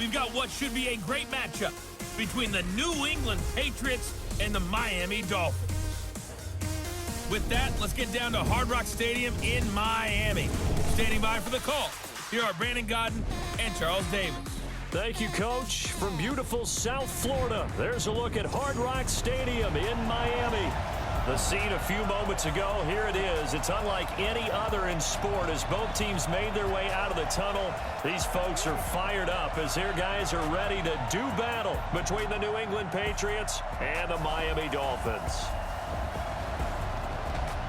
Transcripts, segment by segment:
we've got what should be a great matchup between the New England Patriots and the Miami Dolphins. With that, let's get down to Hard Rock Stadium in Miami. Standing by for the call, here are Brandon Gaudin and Charles Davis. Thank you, Coach. From beautiful South Florida, there's a look at Hard Rock Stadium in Miami. The scene a few moments ago, here it is. It's unlike any other in sport as both teams made their way out of the tunnel. These folks are fired up as their guys are ready to do battle between the New England Patriots and the Miami Dolphins.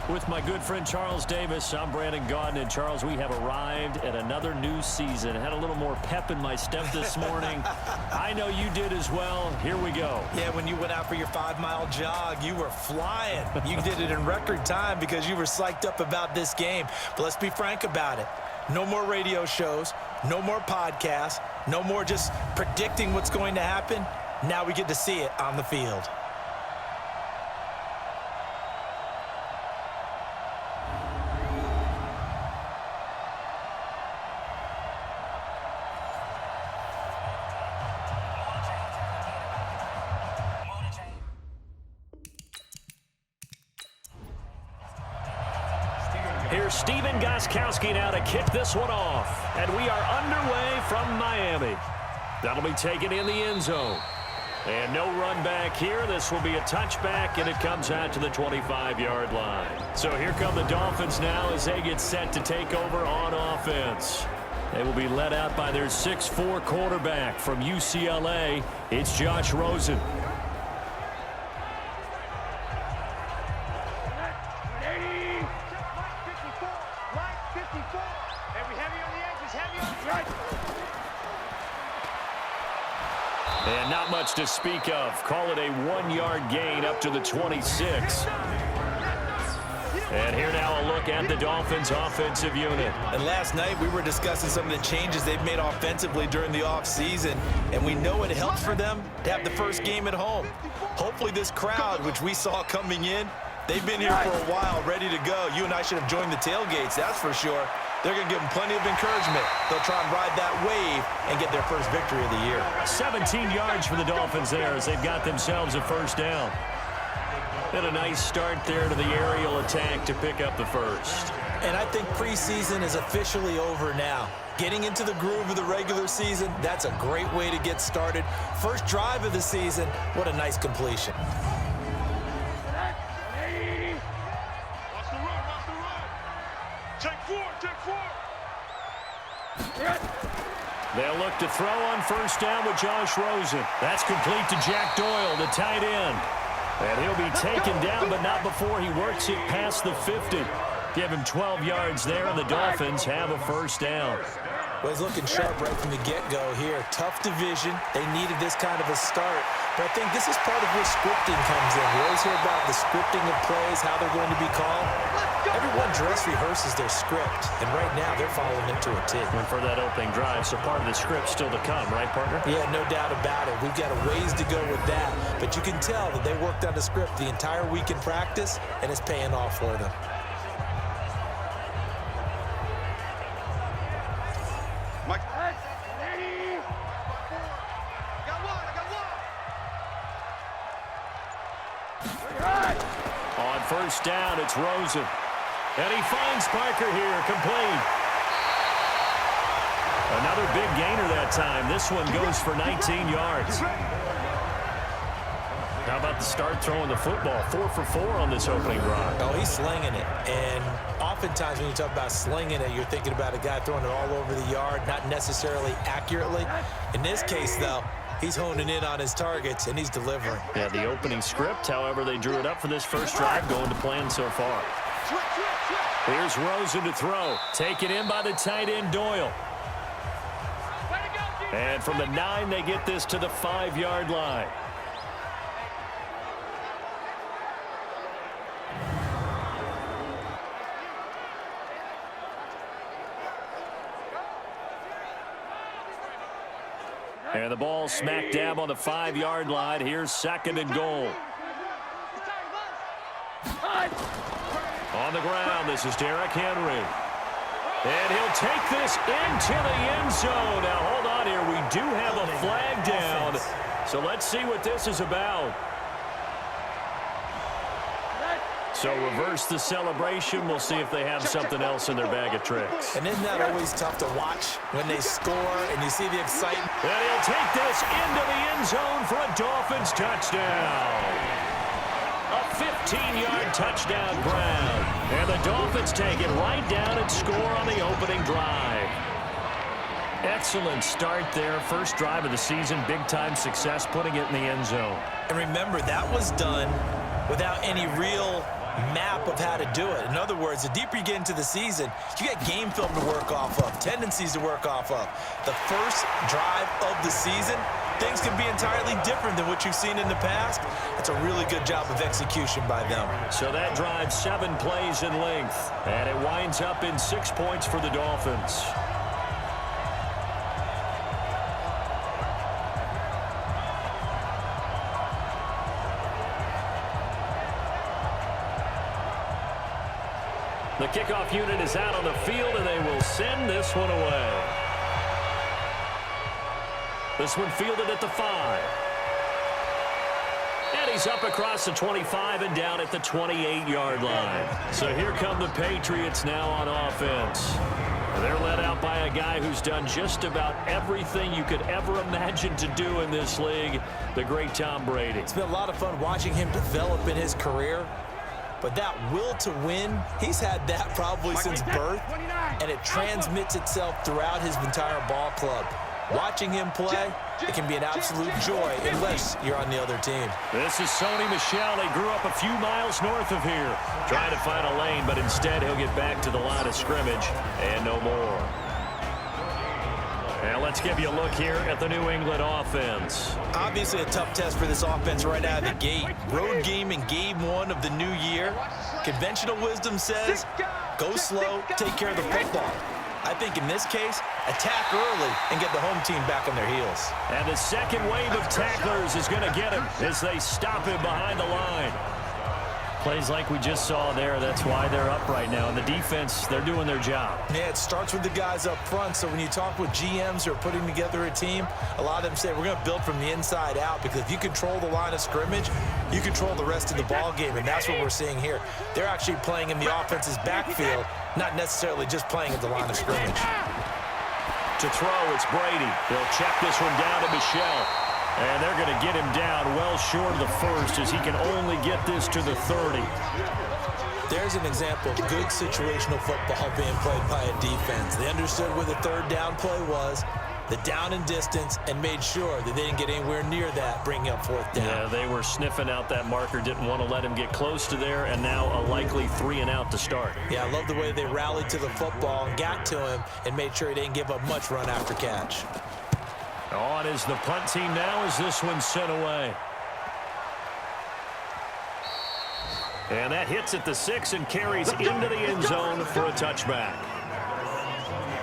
With my good friend Charles Davis, I'm Brandon Gaudin. And Charles, we have arrived at another new season. Had a little more pep in my step this morning. I know you did as well. Here we go. Yeah, when you went out for your 5-mile jog, you were flying. You did it in record time because you were psyched up about this game. But let's be frank about it. No more radio shows, no more podcasts, no more just predicting what's going to happen. Now we get to see it on the field. Here's Steven Gostkowski now to kick this one off. And we are underway from Miami. That'll be taken in the end zone. And no run back here. This will be a touchback, and it comes out to the 25-yard line. So here come the Dolphins now as they get set to take over on offense. They will be led out by their 6'4" quarterback from UCLA. It's Josh Rosen. And not much to speak of. Call it a 1-yard gain up to the 26. And here now a look at the Dolphins offensive unit. And last night we were discussing some of the changes they've made offensively during the offseason. And we know it helps for them to have the first game at home. Hopefully this crowd, which we saw coming in, they've been here for a while, ready to go. You and I should have joined the tailgates, that's for sure. They're going to give them plenty of encouragement. They'll try and ride that wave and get their first victory of the year. 17 yards for the Dolphins there as they've got themselves a first down. And a nice start there to the aerial attack to pick up the first. And I think preseason is officially over now. Getting into the groove of the regular season, that's a great way to get started. First drive of the season, what a nice completion. They'll look to throw on first down with Josh Rosen. That's complete to Jack Doyle, the tight end. And he'll be taken down, but not before he works it past the 50. Give him 12 yards there, and the Dolphins have a first down. Well, he's looking sharp right from the get-go here. Tough division. They needed this kind of a start. But I think this is part of where scripting comes in. We always hear about the scripting of plays, how they're going to be called. Everyone dress rehearses their script, and right now they're following it to a T. And for that opening drive, so part of the script still to come, right, partner? Yeah, no doubt about it. We've got a ways to go with that. But you can tell that they worked on the script the entire week in practice, and it's paying off for them. On first down, it's Rosen. And he finds Parker here, complete. Another big gainer that time. This one goes for 19 yards. How about the start throwing the football? 4 for 4 on this opening drive. Oh, he's slinging it. And oftentimes when you talk about slinging it, you're thinking about a guy throwing it all over the yard, not necessarily accurately. In this case, though, he's honing in on his targets, and he's delivering. Yeah, the opening script, however, they drew it up for this first drive, going to plan so far. Here's Rosen to throw. Taken in by the tight end, Doyle. And from the 9, they get this to the 5-yard line. And the ball smack dab on the 5-yard line. Here's 2nd and goal. On the ground, this is Derrick Henry. And he'll take this into the end zone. Now, hold on here. We do have a flag down. So let's see what this is about. So reverse the celebration. We'll see if they have something else in their bag of tricks. And isn't that always tough to watch when they score and you see the excitement? And he'll take this into the end zone for a Dolphins touchdown. A 15-yard touchdown grab. And the Dolphins take it right down and score on the opening drive. Excellent start there. First drive of the season. Big-time success putting it in the end zone. And remember, that was done without any real map of how to do it. In other words, the deeper you get into the season, you get game film to work off of, tendencies to work off of. The first drive of the season, things can be entirely different than what you've seen in the past. It's a really good job of execution by them. So that drives 7 plays in length, and it winds up in 6 points for the Dolphins. The kickoff unit is out on the field, and they will send this one away. This one fielded at the 5. And he's up across the 25 and down at the 28-yard line. So here come the Patriots now on offense. They're led out by a guy who's done just about everything you could ever imagine to do in this league, the great Tom Brady. It's been a lot of fun watching him develop in his career. But that will to win, he's had that probably since birth, and it transmits itself throughout his entire ball club. Watching him play, it can be an absolute joy unless you're on the other team. This is Sony Michel. He grew up a few miles north of here, trying to find a lane, but instead he'll get back to the line of scrimmage and no more. Now let's give you a look here at the New England offense. Obviously a tough test for this offense right out of the gate. Road game in game 1 of the new year. Conventional wisdom says, go slow, take care of the football. I think in this case, attack early and get the home team back on their heels. And the second wave of tacklers is going to get him as they stop him behind the line. Plays like we just saw there, that's why they're up right now. And the defense, they're doing their job. Yeah, it starts with the guys up front. So when you talk with GMs who are putting together a team, a lot of them say we're going to build from the inside out, because if you control the line of scrimmage, you control the rest of the ball game, and that's what we're seeing here. They're actually playing in the offense's backfield, not necessarily just playing at the line of scrimmage. To throw, it's Brady. They'll check this one down to Michel. And they're going to get him down well short of the first, as he can only get this to the 30. There's an example of good situational football being played by a defense. They understood where the third down play was, the down and distance, and made sure that they didn't get anywhere near that, bringing up fourth down. Yeah, they were sniffing out that marker, didn't want to let him get close to there, and now a likely 3 and out to start. Yeah, I love the way they rallied to the football and got to him and made sure he didn't give up much run after catch. On is the punt team now as this one's sent away. And that hits at the 6 and carries into the end zone for a touchback.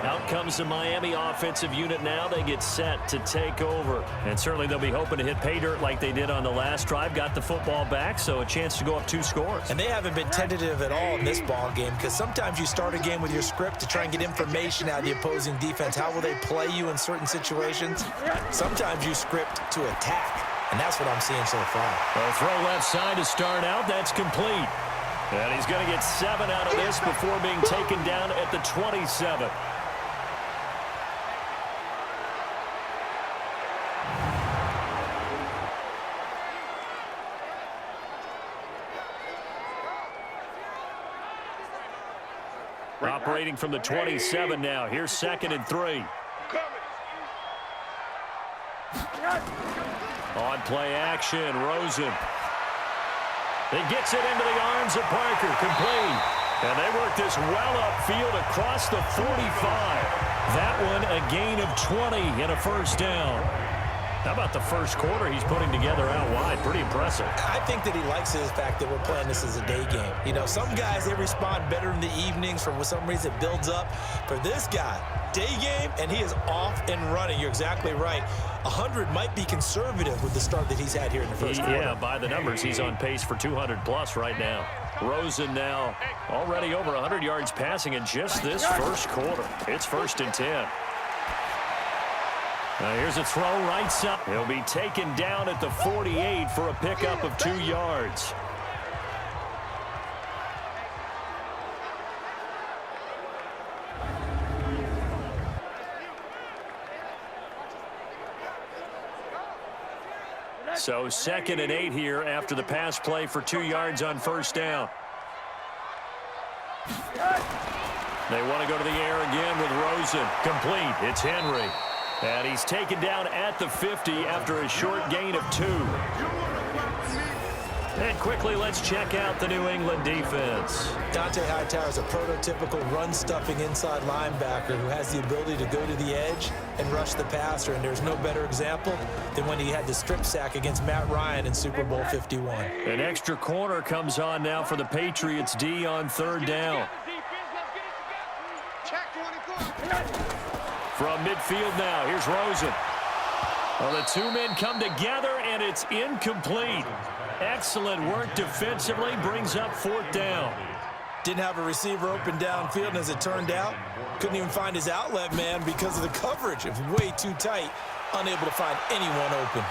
Out comes the Miami offensive unit now. They get set to take over. And certainly they'll be hoping to hit pay dirt like they did on the last drive. Got the football back, so a chance to go up 2 scores. And they haven't been tentative at all in this ball game, because sometimes you start a game with your script to try and get information out of the opposing defense. How will they play you in certain situations? Sometimes you script to attack, and that's what I'm seeing so far. A throw left side to start out. That's complete. And he's going to get 7 out of this before being taken down at the 27. Operating from the 27 now. Here's 2nd and 3. On play action, Rosen. He gets it into the arms of Parker, complete. And they work this well upfield across the 45. That one a gain of 20 and a first down. How about the first quarter he's putting together out wide? Pretty impressive. I think that he likes the fact that we're playing this as a day game. You know, some guys, they respond better in the evenings. For some reason, it builds up. For this guy, day game, and he is off and running. You're exactly right. 100 might be conservative with the start that he's had here in the first quarter. Yeah, by the numbers, he's on pace for 200 plus right now. Rosen now already over 100 yards passing in just this first quarter. It's 1st and 10. Now here's a throw right side. He'll be taken down at the 48 for a pickup of 2 yards. So 2nd and 8 here after the pass play for 2 yards on 1st down. They want to go to the air again with Rosen. Complete. It's Henry. And he's taken down at the 50 after a short gain of 2. And quickly, let's check out the New England defense. Dante Hightower is a prototypical run-stuffing inside linebacker who has the ability to go to the edge and rush the passer, and there's no better example than when he had the strip sack against Matt Ryan in Super Bowl 51. An extra corner comes on now for the Patriots D on 3rd down. From midfield now, here's Rosen. Well, the 2 men come together, and it's incomplete. Excellent work defensively, brings up 4th down. Didn't have a receiver open downfield, and as it turned out, couldn't even find his outlet man because of the coverage. It was way too tight, unable to find anyone open.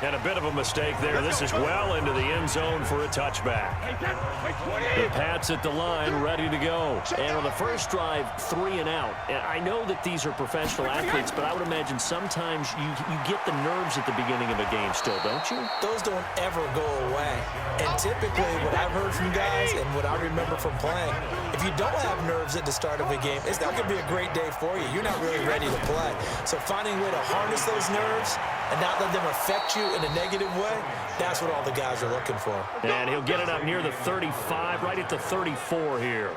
And a bit of a mistake there. This is well into the end zone for a touchback. The Pats at the line, ready to go. And on the first drive, 3 and out. And I know that these are professional athletes, but I would imagine sometimes you get the nerves at the beginning of a game still, don't you? Those don't ever go away. And typically, what I've heard from guys and what I remember from playing, if you don't have nerves at the start of a game, it's not going to be a great day for you. You're not really ready to play. So finding a way to harness those nerves and not let them affect you in a negative way, that's what all the guys are looking for. And he'll get it up near the 35, right at the 34 here.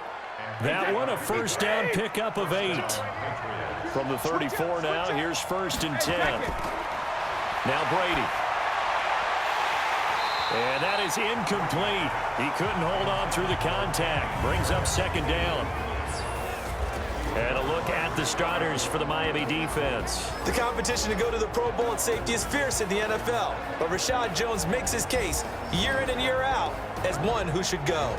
That one, a 1st down pickup of 8. From the 34 now, here's 1st and 10. Now Brady. And that is incomplete. He couldn't hold on through the contact. Brings up 2nd down. And a look at the starters for the Miami defense. The competition to go to the Pro Bowl at safety is fierce in the NFL, but Rashad Jones makes his case year in and year out as one who should go.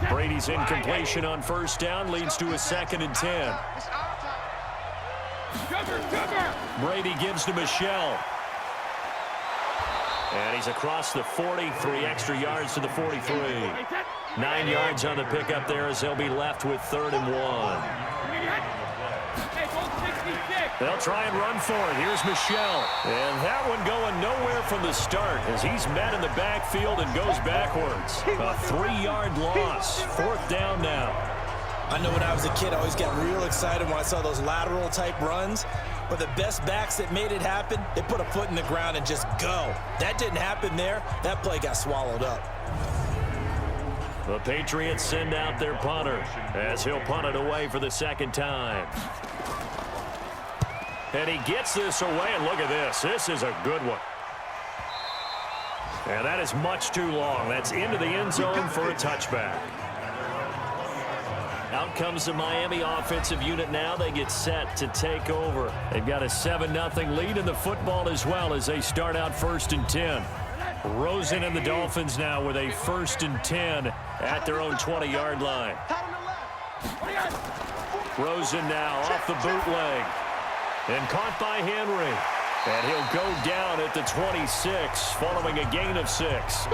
Brady's incompletion on 1st down leads to a 2nd and 10. Brady gives to Michelle. And he's across the 40, 3 extra yards to the 43. 9 yards on the pickup there as they'll be left with 3rd and 1. They'll try and run for it. Here's Michelle. And that one going nowhere from the start as he's met in the backfield and goes backwards. A 3-yard loss. 4th down now. I know when I was a kid, I always got real excited when I saw those lateral type runs. But the best backs that made it happen, they put a foot in the ground and just go. That didn't happen there. That play got swallowed up. The Patriots send out their punter as he'll punt it away for the 2nd time. And he gets this away, and look at this. This is a good one. And that is much too long. That's into the end zone for a touchback. Out comes the Miami offensive unit now. They get set to take over. They've got a 7-0 lead in the football as well as they start out 1st and 10. Rosen and the Dolphins now with a 1st and 10 at their own 20-yard line. Rosen now off the bootleg and caught by Henry. And he'll go down at the 26 following a gain of 6.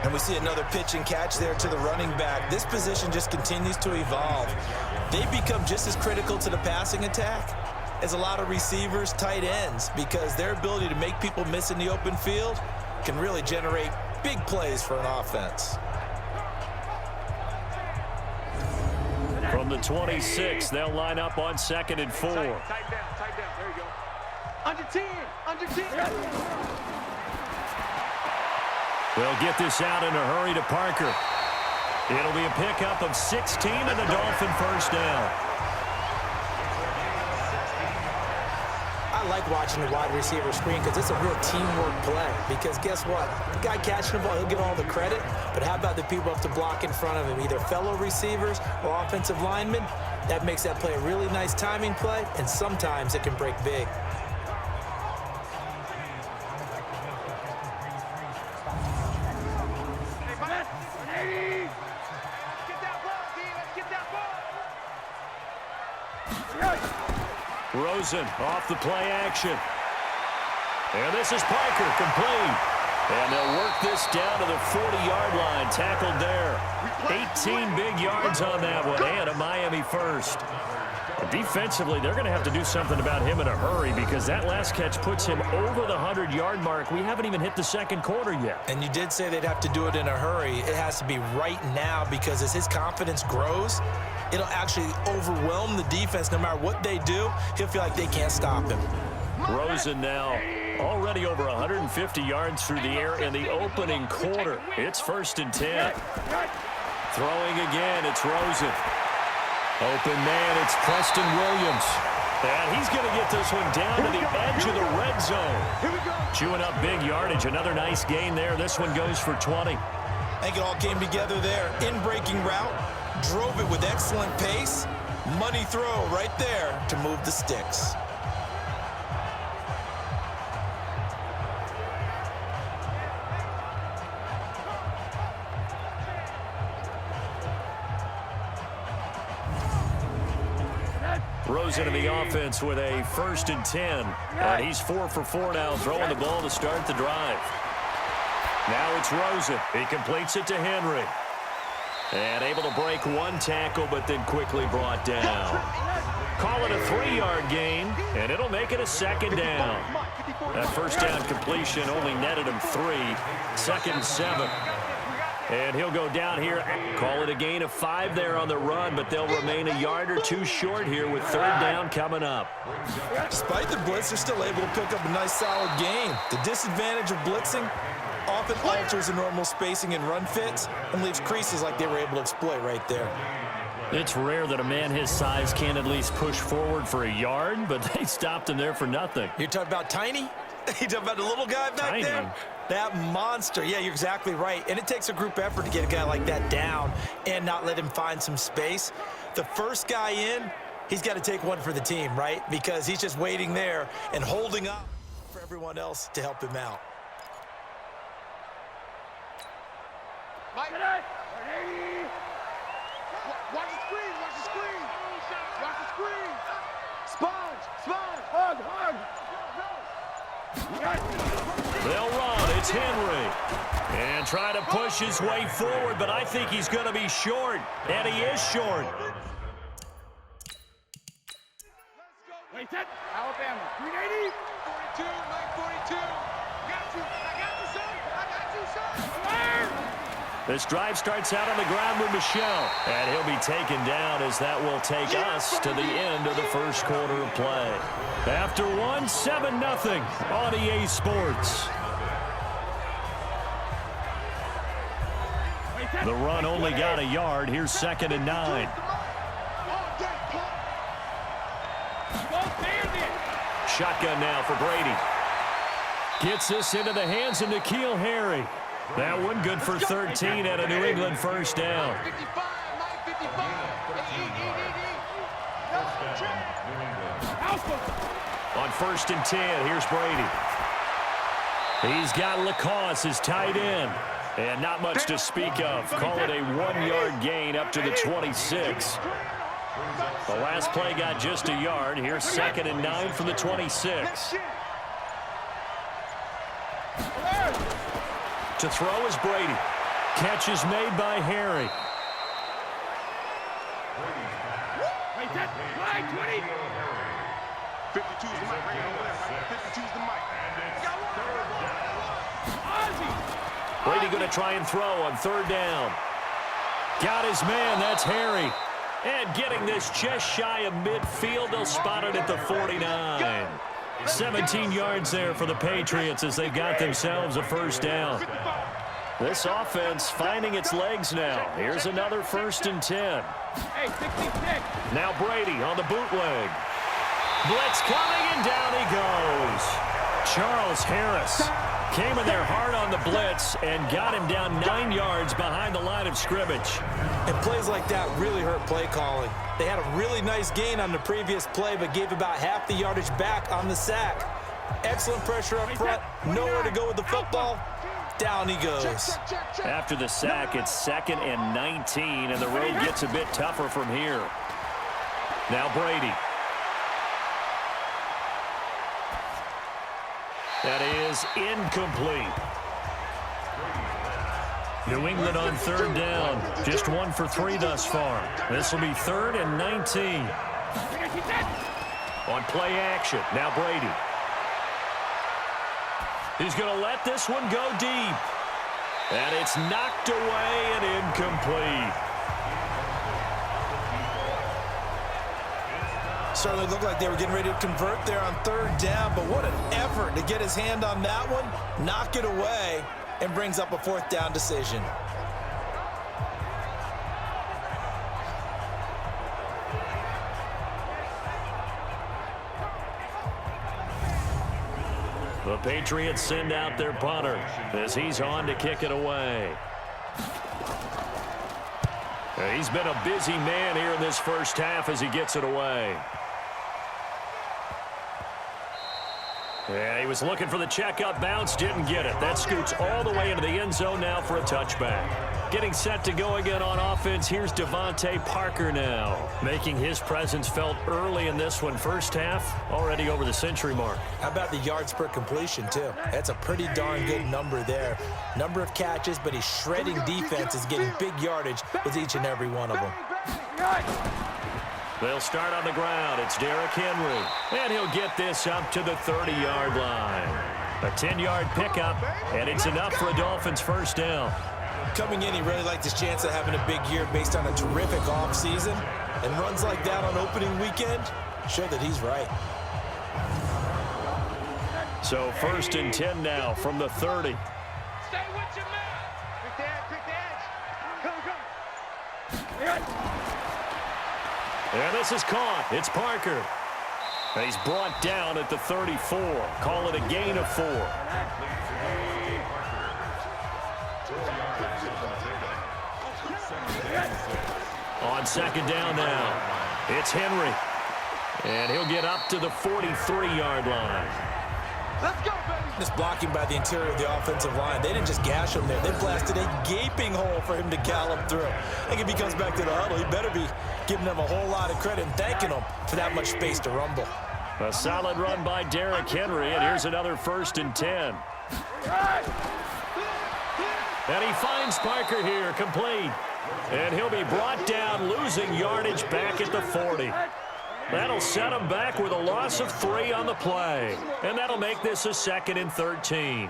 And we see another pitch and catch there to the running back. This position just continues to evolve. They become just as critical to the passing attack as a lot of receivers, tight ends, because their ability to make people miss in the open field can really generate big plays for an offense. From the 26, they'll line up on 2nd and 4. Tight down. There you go. Under 10. They'll get this out in a hurry to Parker. It'll be a pickup of 16 and a Dolphin 1st down. I like watching the wide receiver screen because it's a real teamwork play. Because guess what? The guy catching the ball, he'll get all the credit. But how about the people up to block in front of him, either fellow receivers or offensive linemen? That makes that play a really nice timing play, and sometimes it can break big. Rosen off the play action. And this is Parker, complete. And they'll work this down to the 40-yard line, tackled there. 18 big yards on that one, and a Miami first. Defensively, they're going to have to do something about him in a hurry because that last catch puts him over the 100-yard mark. We haven't even hit the second quarter yet. And you did say they'd have to do it in a hurry. It has to be right now because as his confidence grows, it'll actually overwhelm the defense. No matter what they do, he'll feel like they can't stop him. Rosen now already over 150 yards through the air in the opening quarter. It's 1st and 10. Throwing again, it's Rosen. Open man, it's Preston Williams. And he's going to get this one down to the edge of the red zone. Chewing up big yardage. Another nice gain there. This one goes for 20. I think it all came together there. In-breaking route, drove it with excellent pace. Money throw right there to move the sticks. Rosen in the offense with a 1st and 10. And he's 4 for 4 now, throwing the ball to start the drive. Now it's Rosen. He completes it to Henry. And able to break one tackle, but then quickly brought down. Call it a 3-yard gain, and it'll make it a 2nd down. That 1st down completion only netted him 3. 2nd and 7. And he'll go down here. Call it a gain of 5 there on the run, but they'll remain a yard or 2 short here with 3rd down coming up. Despite the blitz, they're still able to pick up a nice solid gain. The disadvantage of blitzing often alters the normal spacing and run fits and leaves creases like they were able to exploit right there. It's rare that a man his size can at least push forward for a yard, but they stopped him there for nothing. You're talking about Tiny? You talking about the little guy back there? That monster. Yeah, you're exactly right. And it takes a group effort to get a guy like that down and not let him find some space. The first guy in, he's got to take one for the team, right? Because he's just waiting there and holding up for everyone else to help him out. Mike, watch the screen, watch the screen. Watch the screen. Sponge, hug. They'll run. It's Henry. And try to push his way forward, but I think he's going to be short. And he is short. Wait, that Alabama. 380. 42, Mike 42. I got you, son. This drive starts out on the ground with Michelle. And he'll be taken down as that will take us to the end of the first quarter of play. After one, 7-0 on EA Sports. The run only got a yard. Here's 2nd and 9. Shotgun now for Brady. Gets this into the hands of N'Keal Harry. That one good for 13 and a New England 1st down. On 1st and 10, here's Brady. He's got Lacoste as tight end. And not much to speak of. Call it a 1-yard gain up to the 26. The last play got just a yard. Here's 2nd and 9 from the 26. To throw is Brady. Catch is made by Harry. Wait, that flag, 20. 52's the mic. 52's the mic. Brady going to try and throw on 3rd down. Got his man. That's Harry. And getting this just shy of midfield. They'll spot it at the 49. 17 yards there for the Patriots as they've got themselves a 1st down. This offense finding its legs now. Here's another 1st and 10. Now Brady on the bootleg. Blitz coming, and down he goes. Charles Harris came in there hard on the blitz and got him down 9 yards behind the line of scrimmage. And plays like that really hurt play calling. They had a really nice gain on the previous play, but gave about half the yardage back on the sack. Excellent pressure up front. Nowhere to go with the football. Down he goes. After the sack, it's 2nd and 19, and the road gets a bit tougher from here. Now Brady. That is incomplete. New England on third down. Just 1 for 3 thus far. This will be 3rd and 19. On play action, now Brady. He's going to let this one go deep. And it's knocked away and incomplete. Certainly looked like they were getting ready to convert there on 3rd down, but what an effort to get his hand on that one, knock it away, and brings up a 4th down decision. The Patriots send out their punter as he's on to kick it away. He's been a busy man here in this first half as he gets it away. And he was looking for the checkup bounce, didn't get it. That scoots all the way into the end zone now for a touchback. Getting set to go again on offense, here's Devontae Parker now, making his presence felt early in this one. First half, already over the century mark. How about the yards per completion, too? That's a pretty darn good number there. Number of catches, but he's shredding defenses, getting big yardage with each and every one of them. They'll start on the ground. It's Derrick Henry. And he'll get this up to the 30-yard line. A 10-yard pickup, and it's enough for a Dolphins first down. Coming in, he really liked his chance of having a big year based on a terrific offseason. And runs like that on opening weekend show that he's right. So 1st and 10 now from the 30. Stay with your man. Quick edge. Come. And this is caught. It's Parker. And he's brought down at the 34. Call it a gain of 4. On 2nd down now, it's Henry. And he'll get up to the 43-yard line. Let's go, baby. This blocking by the interior of the offensive line. They didn't just gash him there. They blasted a gaping hole for him to gallop through. I think if he comes back to the huddle, he better be giving them a whole lot of credit and thanking them for that much space to rumble. A solid run by Derrick Henry, and here's another 1st and 10. And he finds Parker here, complete. And he'll be brought down, losing yardage back at the 40. That'll set him back with a loss of 3 on the play. And that'll make this a 2nd and 13.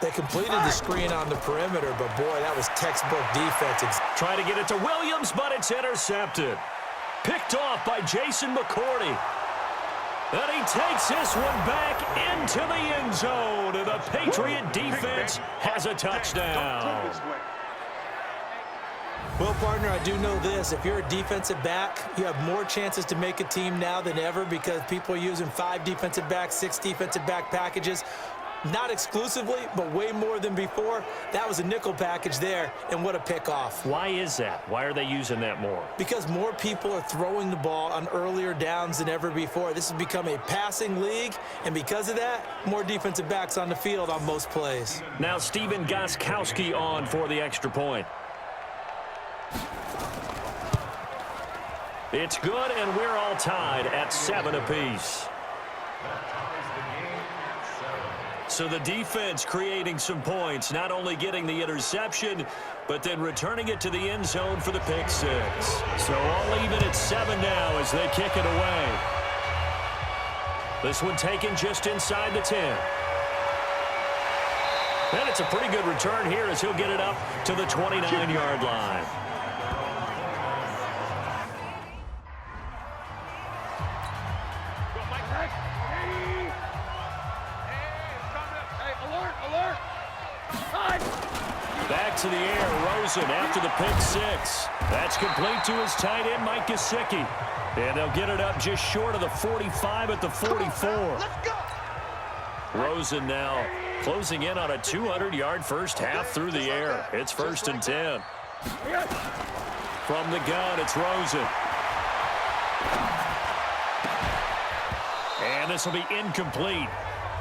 They completed the screen on the perimeter, but boy, that was textbook defense. Trying to get it to Williams, but it's intercepted. Picked off by Jason McCourty. And he takes this one back into the end zone. And the Patriot defense has a touchdown. Well, partner, I do know this. If you're a defensive back, you have more chances to make a team now than ever because people are using 5 defensive backs, 6 defensive back packages. Not exclusively, but way more than before. That was a nickel package there, and what a pickoff. Why is that? Why are they using that more? Because more people are throwing the ball on earlier downs than ever before. This has become a passing league, and because of that, more defensive backs on the field on most plays. Now Stephen Gostkowski on for the extra point. It's good, and we're all tied at 7 apiece. So the defense creating some points, not only getting the interception, but then returning it to the end zone for the pick 6. So all even at 7 now as they kick it away. This one taken just inside the 10. And it's a pretty good return here as he'll get it up to the 29-yard line. Back to the air, Rosen after the pick 6. That's complete to his tight end, Mike Gesicki. And they'll get it up just short of the 45 at the 44. Rosen now closing in on a 200-yard first half through the air. It's 1st and 10. From the gun, it's Rosen. And this will be incomplete.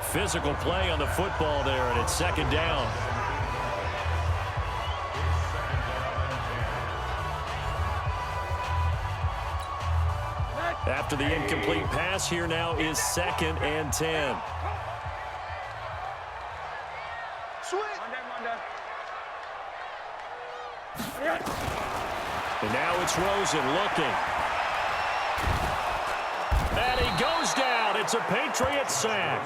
Physical play on the football there, and it's 2nd down. After the incomplete pass, here now is 2nd and 10. And now it's Rosen looking. And he goes down. It's a Patriots sack.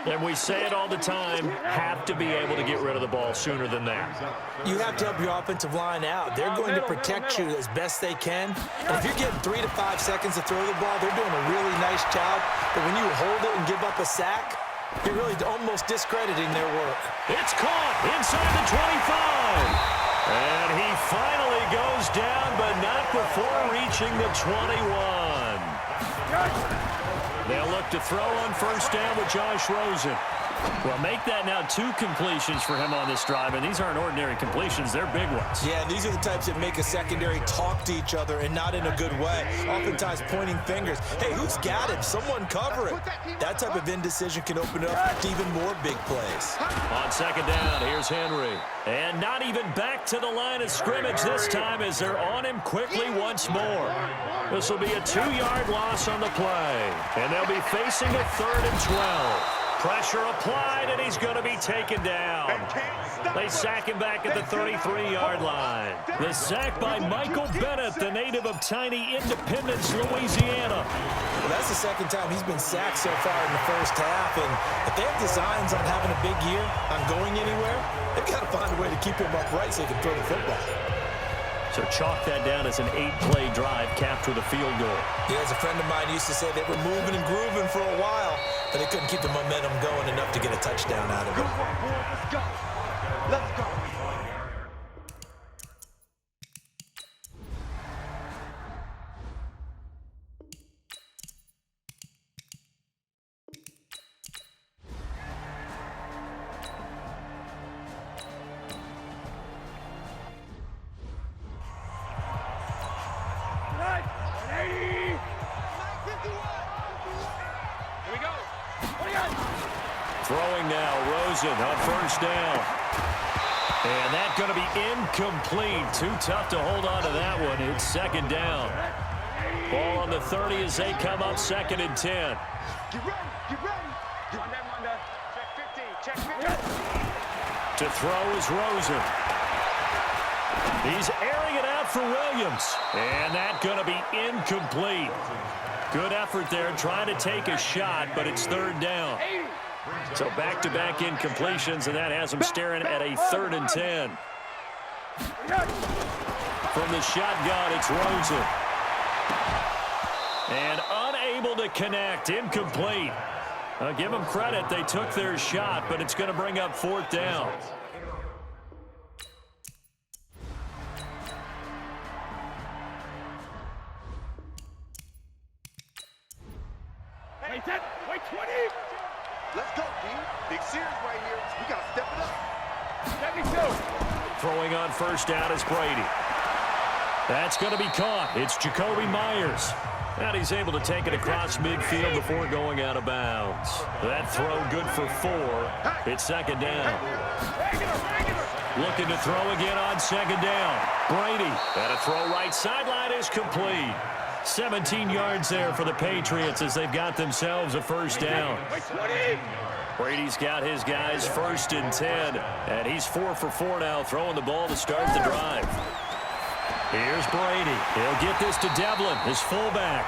And we say it all the time, have to be able to get rid of the ball sooner than that. You have to help your offensive line out. They're going to protect you as best they can. And if you're getting 3 to 5 seconds to throw the ball, they're doing a really nice job. But when you hold it and give up a sack, you're really almost discrediting their work. It's caught inside the 25. And he finally goes down, but not before reaching the 21. They'll look to throw on first down with Josh Rosen. Well, make that now 2 completions for him on this drive, and these aren't ordinary completions. They're big ones. Yeah, these are the types that make a secondary talk to each other and not in a good way. Oftentimes pointing fingers. Hey, who's got it? Someone cover it. That type of indecision can open up to even more big plays. On second down, here's Henry. And not even back to the line of scrimmage this time as they're on him quickly once more. This will be a 2-yard loss on the play. And they'll be facing a 3rd and 12. Pressure applied, and he's going to be taken down. They sack him back at the 33-yard line. The sack by Michael Bennett, the native of tiny Independence, Louisiana. Well, that's the second time he's been sacked so far in the first half, and if they have designs on having a big year, on going anywhere, they've got to find a way to keep him upright so he can throw the football. So chalk that down as an 8-play drive capped with a field goal. Yeah, as a friend of mine used to say, they were moving and grooving for a while, but they couldn't keep the momentum going enough to get a touchdown out of it. Let's go. Let's go. Throwing now, Rosen on first down. And that's going to be incomplete. Too tough to hold on to that one. It's second down. Ball on the 30 as they come up 2nd and 10. Get ready. Get ready. Monday. Check 15. Check 15. To throw is Rosen. He's airing it out for Williams. And that's going to be incomplete. Good effort there trying to take a shot, but it's 3rd down. So back-to-back incompletions, and that has them staring at a 3rd and 10. From the shotgun, it's Rosen. And unable to connect, incomplete. I'll give them credit, they took their shot, but it's going to bring up 4th down. Wait 10. Wait 20. Let's go, D. Big series right here. We got to step it up. 72. Throwing on first down is Brady. That's going to be caught. It's Jacoby Myers. And he's able to take it across midfield before going out of bounds. That throw good for 4. It's 2nd down. Looking to throw again on 2nd down. Brady. And a throw right sideline is complete. 17 yards there for the Patriots as they've got themselves a first down. Brady's got his guys 1st and 10, and he's 4 for 4 now, throwing the ball to start the drive. Here's Brady. He'll get this to Devlin, his fullback.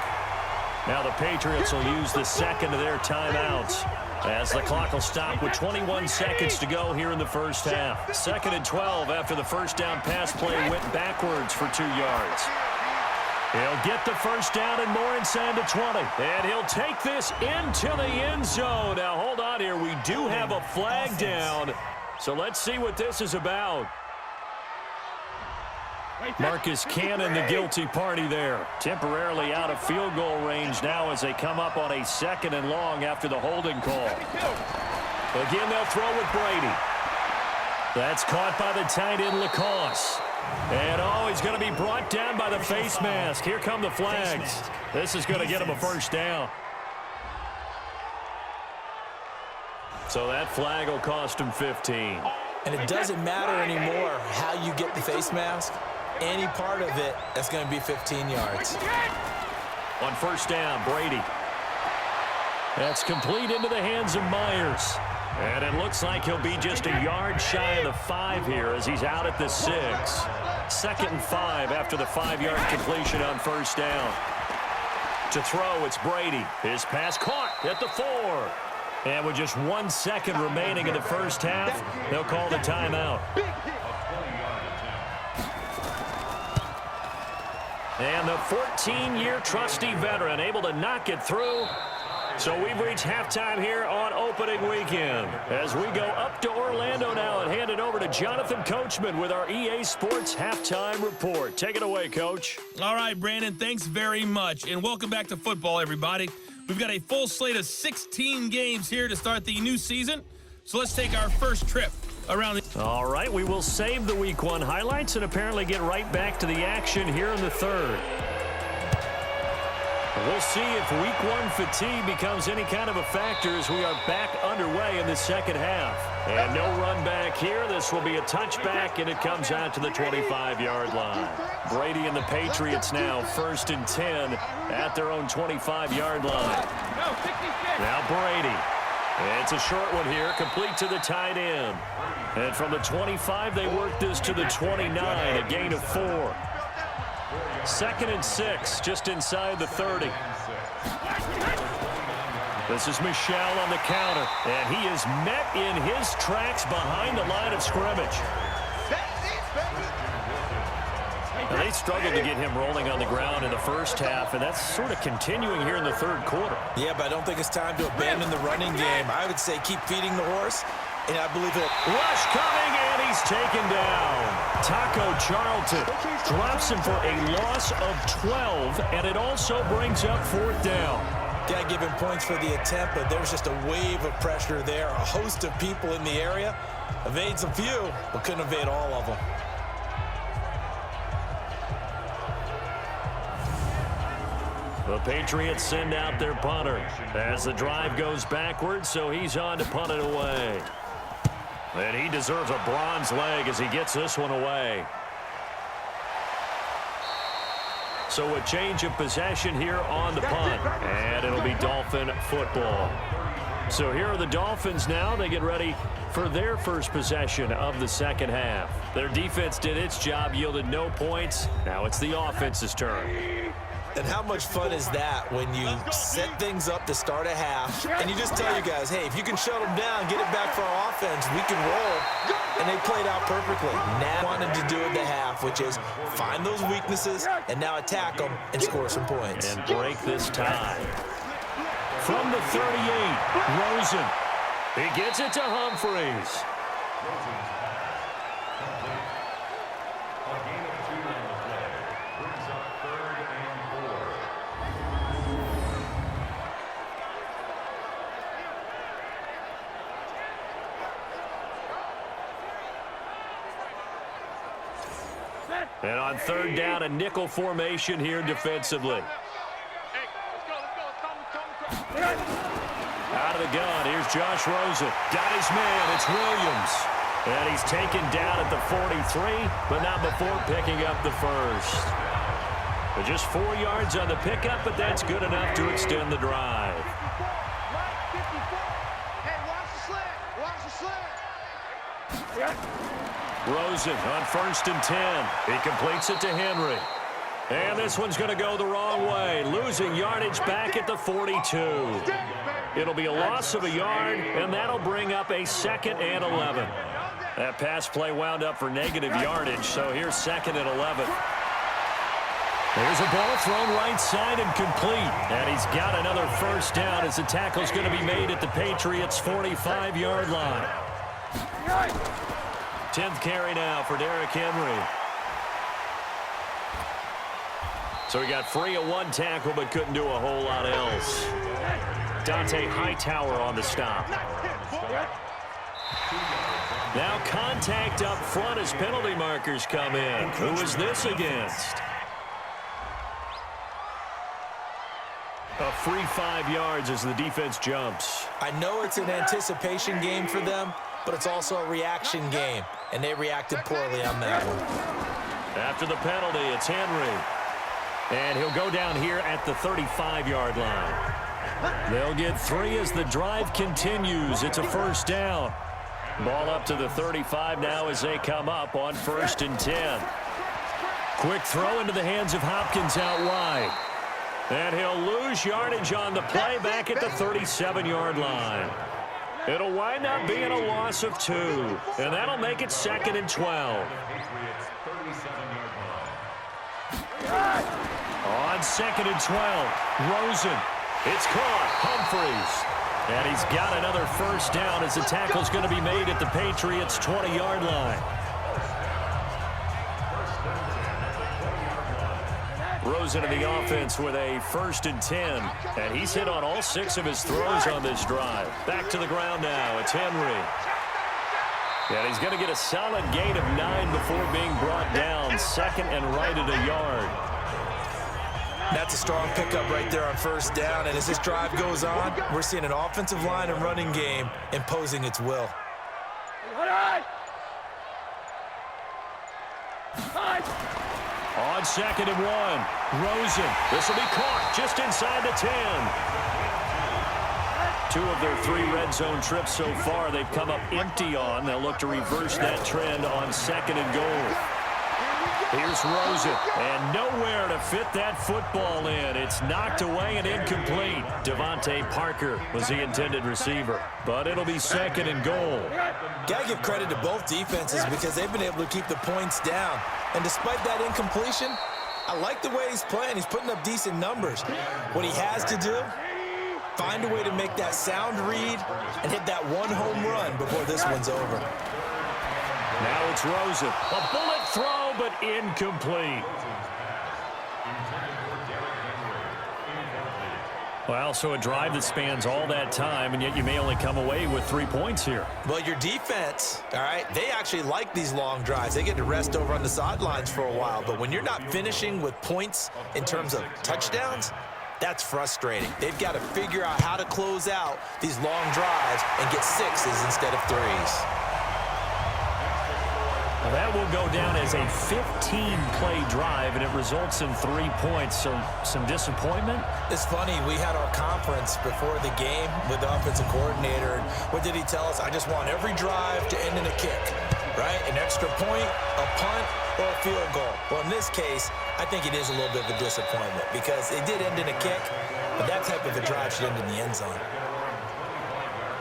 Now the Patriots will use the 2nd of their timeouts as the clock will stop with 21 seconds to go here in the first half. 2nd and 12 after the first down pass play went backwards for 2 yards. He'll get the first down and more inside the 20. And he'll take this into the end zone. Now, hold on here. We do have a flag down. So let's see what this is about. Marcus Cannon, the guilty party there. Temporarily out of field goal range now as they come up on a 2nd and long after the holding call. Again, they'll throw with Brady. That's caught by the tight end, Lacoste. And, he's going to be brought down by the face mask. Here come the flags. This is going to get him a first down. So that flag will cost him 15. And it doesn't matter anymore how you get the face mask. Any part of it, that's going to be 15 yards. On first down, Brady. That's complete into the hands of Myers. And it looks like he'll be just a yard shy of the 5 here as he's out at the 6. 2nd and 5 after the 5-yard completion on first down. To throw, it's Brady. His pass caught at the 4. And with just 1 second remaining in the first half, they'll call the timeout. And the 14-year trusty veteran able to knock it through. So we've reached halftime here on opening weekend. As we go up to Orlando now and hand it over to Jonathan Coachman with our EA Sports Halftime Report. Take it away, Coach. All right, Brandon, thanks very much. And welcome back to football, everybody. We've got a full slate of 16 games here to start the new season. So let's take our first trip around the... All right, we will save the Week 1 highlights and apparently get right back to the action here in the third. We'll see if Week 1 fatigue becomes any kind of a factor as we are back underway in the second half. And no run back here. This will be a touchback, and it comes out to the 25-yard line. Brady and the Patriots now 1st and 10 at their own 25-yard line. Now Brady. It's a short one here, complete to the tight end. And from the 25, they work this to the 29, a gain of 4. 2nd and 6, just inside the 30. This is Michel on the counter, and he is met in his tracks behind the line of scrimmage. Now, they struggled to get him rolling on the ground in the first half, and that's sort of continuing here in the third quarter. Yeah, but I don't think it's time to abandon the running game. I would say keep feeding the horse, and I believe it. Rush coming, and he's taken down. Taco Charlton drops him for a loss of 12, and it also brings up 4th down. Got to give him points for the attempt, but there's just a wave of pressure there. A host of people in the area. Evades a few, but couldn't evade all of them. The Patriots send out their punter as the drive goes backwards, so he's on to punt it away. And he deserves a bronze leg as he gets this one away. So a change of possession here on the punt, and it'll be Dolphin football. So here are the Dolphins now. They get ready for their first possession of the second half. Their defense did its job, yielded no points. Now it's the offense's turn. And how much fun is that when you set things up to start a half and you just tell your guys, hey, if you can shut them down, get it back for our offense, we can roll. And they played out perfectly. Now wanted to do at the half, which is find those weaknesses and now attack them and score some points. And break this tie. From the 38, Rosen. He gets it to Humphreys. And on 3rd down, a nickel formation here defensively. Out of the gun, here's Josh Rosen. Got his man, it's Williams. And he's taken down at the 43, but not before picking up the first. But just 4 yards on the pickup, but that's good enough to extend the drive. Rosen on 1st and 10. He completes it to Henry. And this one's going to go the wrong way, losing yardage back at the 42. It'll be a loss of a yard, and that'll bring up a 2nd and 11. That pass play wound up for negative yardage, so here's 2nd and 11. There's a ball thrown right side and complete. And he's got another first down as the tackle's going to be made at the Patriots' 45-yard line. 10th carry now for Derrick Henry. So he got free of one tackle but couldn't do a whole lot else. Dante Hightower on the stop. Now contact up front as penalty markers come in. Who is this against? A free 5 yards as the defense jumps. I know it's an anticipation game for them, but it's also a reaction game, and they reacted poorly on that one. After the penalty, it's Henry. And he'll go down here at the 35-yard line. They'll get 3 as the drive continues. It's a first down. Ball up to the 35 now as they come up on 1st and 10. Quick throw into the hands of Hopkins out wide. And he'll lose yardage on the play back at the 37-yard line. It'll wind up being a loss of 2. And that'll make it 2nd and 12. On 2nd and 12, Rosen. It's caught. Humphreys. And he's got another first down as the tackle's going to be made at the Patriots' 20-yard line. Rosen in the offense with a 1st and 10. And he's hit on all 6 of his throws on this drive. Back to the ground now. It's Henry. And he's going to get a solid gain of 9 before being brought down. 2nd and right at a yard. That's a strong pickup right there on first down. And as this drive goes on, we're seeing an offensive line and running game imposing its will. On 2nd and 1, Rosen. This will be caught just inside the 10. 2 of their 3 red zone trips so far they've come up empty on. They'll look to reverse that trend on 2nd and goal. Here's Rosen, and nowhere to fit that football in. It's knocked away and incomplete. Devontae Parker was the intended receiver, but it'll be 2nd and goal. Got to give credit to both defenses because they've been able to keep the points down. And despite that incompletion, I like the way he's playing. He's putting up decent numbers. What he has to do, find a way to make that sound read and hit that 1 home run before this one's over. Now it's Rosen. A bullet throw, but incomplete. Well, so a drive that spans all that time, and yet you may only come away with 3 points here. Well, your defense, all right, they actually like these long drives. They get to rest over on the sidelines for a while. But when you're not finishing with points in terms of touchdowns, that's frustrating. They've got to figure out how to close out these long drives and get 6s instead of 3s. Well, that will go down as a 15-play drive, and it results in 3 points. So some disappointment. It's funny. We had our conference before the game with the offensive coordinator. And what did he tell us? I just want every drive to end in a kick, right? An extra point, a punt, or a field goal. Well, in this case, I think it is a little bit of a disappointment because it did end in a kick, but that type of a drive should end in the end zone.